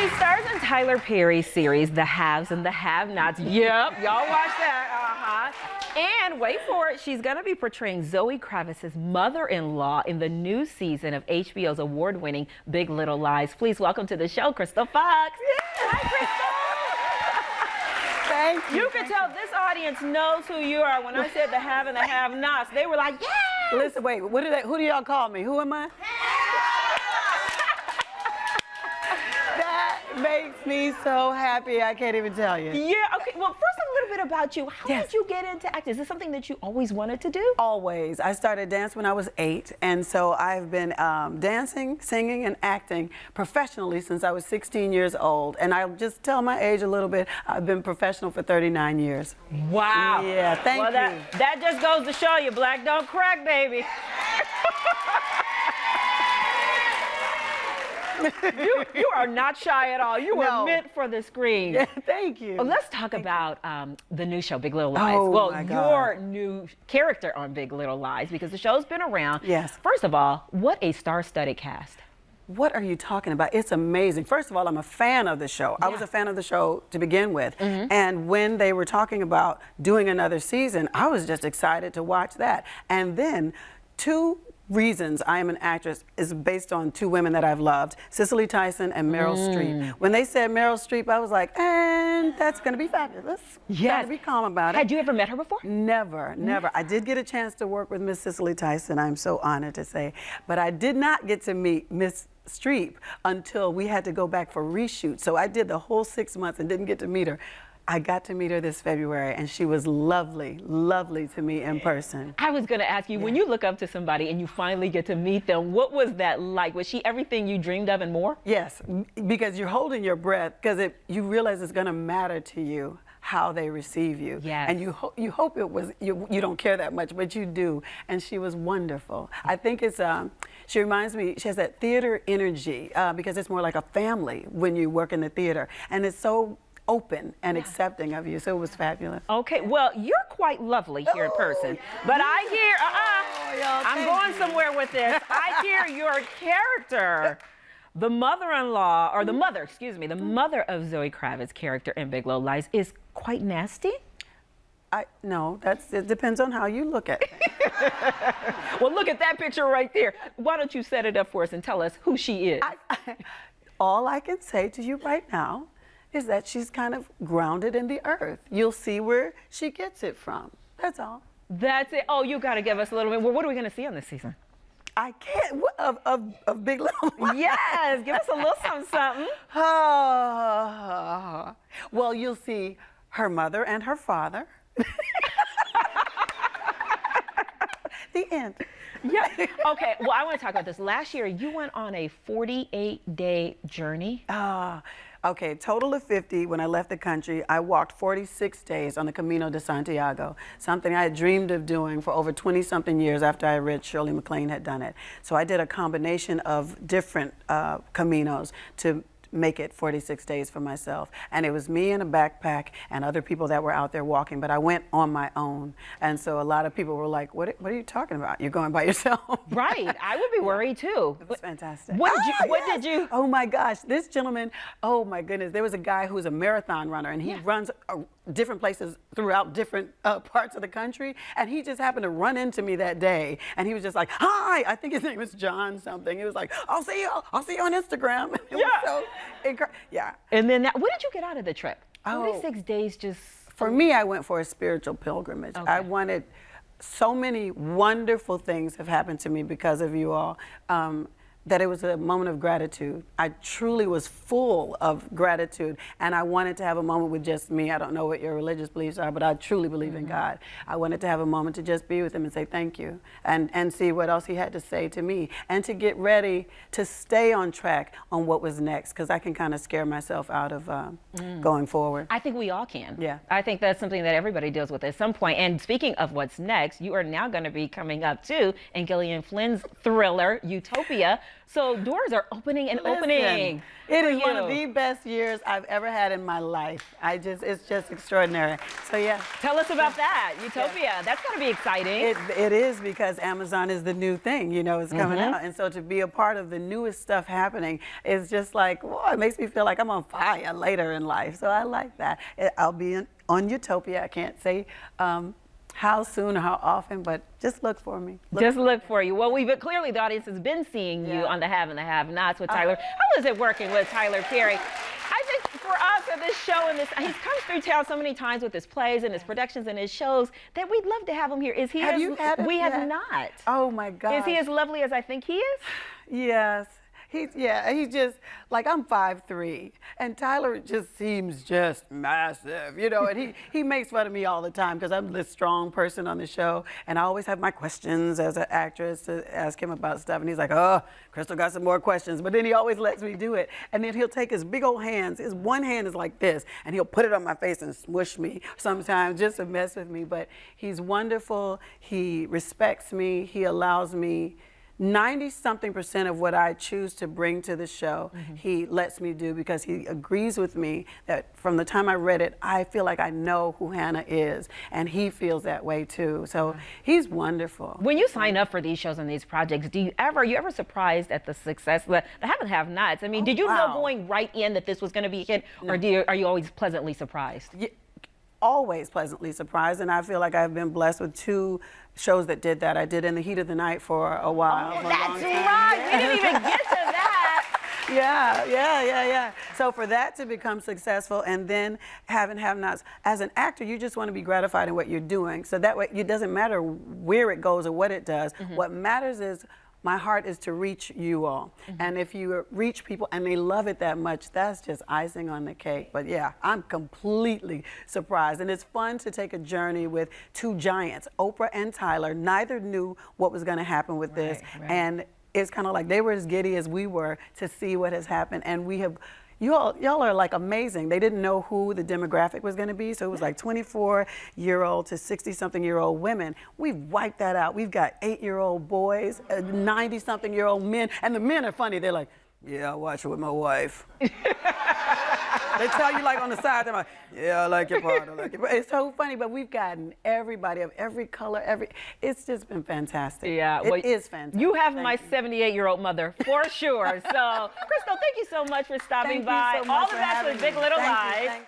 She stars in Tyler Perry's series, The Haves and the Have-Nots. Yep, y'all watch that, And wait for it, she's gonna be portraying Zoe Kravitz's mother-in-law in the new season of HBO's award-winning Big Little Lies. Please welcome to the show, Crystal Fox. Yeah. Hi, Crystal. Thank you. You can tell this audience knows who you are. When I said the have and the have-nots, they were like, yeah. Listen, wait, who do y'all call me? Who am I? That makes me so happy, I can't even tell you. Yeah, okay, well, first a little bit about you. How did you get into acting? Is this something that you always wanted to do? Always. I started dance when I was 8, and so I've been dancing, singing, and acting professionally since I was 16 years old. And I'll just tell my age a little bit. I've been professional for 39 years. Wow. Yeah, thank you. That just goes to show you, black don't crack, baby. You are not shy at all. You were meant for the screen. Yeah, thank you. Well, let's talk about the new show, Big Little Lies. Oh, well, my God. your new character on Big Little Lies, because the show's been around. Yes. First of all, what a star-studded cast. What are you talking about? It's amazing. First of all, I'm a fan of the show. Yeah. I was a fan of the show to begin with. And when they were talking about doing another season, I was just excited to watch that. And then 2 reasons I am an actress is based on 2 women that I've loved, Cicely Tyson and Meryl Streep. When they said Meryl Streep, I was like, and that's going to be fabulous. Yes. Gotta be calm about it. Had you ever met her before? Never, never. I did get a chance to work with Miss Cicely Tyson, I'm so honored to say, but I did not get to meet Miss Streep until we had to go back for reshoot. So I did the whole 6 months and didn't get to meet her. I got to meet her this February, and she was lovely, lovely to me in person. I was going to ask you, when you look up to somebody and you finally get to meet them, what was that like? Was she everything you dreamed of and more? Yes, because you're holding your breath, because you realize it's going to matter to you how they receive you. Yes. And you hope it was, you don't care that much, but you do. And she was wonderful. I think it's, she reminds me, she has that theater energy, because it's more like a family when you work in the theater. And it's so open and accepting of you, so it was fabulous. Okay, well, you're quite lovely here in person, but I hear, I'm going somewhere with this. I hear your character, the mother-in-law, or the mother, excuse me, the mother of Zoe Kravitz's character in Big Little Lies is quite nasty? No, it depends on how you look at it. Well, look at that picture right there. Why don't you set it up for us and tell us who she is? All I can say to you right now is that she's kind of grounded in the earth. You'll see where she gets it from. That's all. That's it. Oh, you got to give us a little bit. Well, what are we going to see on this season? I can't, of Big Little Lies. Yes, give us a little something, something. Well, you'll see her mother and her father. The end. Yeah. Okay. Well, I want to talk about this. Last year, you went on a 48-day journey. Okay, total of 50. When I left the country, I walked 46 days on the Camino de Santiago, something I had dreamed of doing for over 20-something years after I read Shirley MacLaine had done it. So I did a combination of different Caminos to make it 46 days for myself. And it was me in a backpack and other people that were out there walking, but I went on my own. And so a lot of people were like, what are you talking about? You're going by yourself? Right, I would be worried too. It was fantastic. What did you? Oh my gosh, this gentleman, oh my goodness, there was a guy who's a marathon runner, and he runs different places throughout different parts of the country, and he just happened to run into me that day, and he was just like, hi, I think his name was John something. He was like, I'll see you on Instagram. It was so yeah. And then what did you get out of the trip? 46 days just. For me, I went for a spiritual pilgrimage. Okay. I wanted, so many wonderful things have happened to me because of you all. That it was a moment of gratitude. I truly was full of gratitude, and I wanted to have a moment with just me. I don't know what your religious beliefs are, but I truly believe in God. I wanted to have a moment to just be with him and say thank you, and see what else he had to say to me, and to get ready to stay on track on what was next, because I can kind of scare myself out of going forward. I think we all can. Yeah. I think that's something that everybody deals with at some point. And speaking of what's next, you are now going to be coming up too in Gillian Flynn's thriller, Utopia, So doors are opening and opening. It for is one of you. the best years I've ever had in my life. It's just extraordinary. So yeah. Tell us about that, Utopia. That's got to be exciting. It is, because Amazon is the new thing, it's coming out. And so to be a part of the newest stuff happening is just like, whoa, it makes me feel like I'm on fire later in life. So I like that. I'll be on Utopia. I can't say how soon or how often, but just look for me. Just look for you. Well, clearly the audience has been seeing you on the Have and the Have-Nots with Tyler. How is it working with Tyler Perry? I think for us at this show and he comes through town so many times with his plays and his productions and his shows that we'd love to have him here. Is he? Have you had him? We have not. Oh my God. Is he as lovely as I think he is? Yes. He's just like, I'm 5'3", and Tyler just seems just massive, and he makes fun of me all the time because I'm this strong person on the show, and I always have my questions as an actress to ask him about stuff, and he's like, oh, Crystal got some more questions, but then he always lets me do it, and then he'll take his big old hands, his one hand is like this, and he'll put it on my face and smush me sometimes just to mess with me, but he's wonderful, he respects me, he allows me 90-something% of what I choose to bring to the show, he lets me do, because he agrees with me that from the time I read it, I feel like I know who Hannah is, and he feels that way too. So he's wonderful. When you sign up for these shows and these projects, you ever surprised at the success? The Have and Have-Nots. I mean, did you know going right in that this was going to be a hit, or are you always pleasantly surprised? Yeah. Always pleasantly surprised, and I feel like I've been blessed with 2 shows that did that. I did In the Heat of the Night for a while. Oh, that's right. We didn't even get to that. Yeah. So for that to become successful, and then Have and Have-Nots, as an actor, you just want to be gratified in what you're doing. So that way, it doesn't matter where it goes or what it does. What matters is my heart is to reach you all. And if you reach people and they love it that much, that's just icing on the cake. But yeah, I'm completely surprised. And it's fun to take a journey with 2 giants, Oprah and Tyler. Neither knew what was going to happen with this. And it's kind of like they were as giddy as we were to see what has happened. And we have, y'all are like amazing. They didn't know who the demographic was going to be, so it was like 24-year-old to 60-something-year-old women. We've wiped that out. We've got 8-year-old boys, 90-something-year-old men, and the men are funny. They're like, yeah, I watch it with my wife. They tell you like on the side, they're like, yeah, I like your part, I like your part. It's so funny, but we've gotten everybody of every color, it's just been fantastic. Yeah, it is fantastic. You have my 78-year-old mother for sure. So, Crystal, thank you so much for stopping by. Thank you so much All the best with Big Little Lies.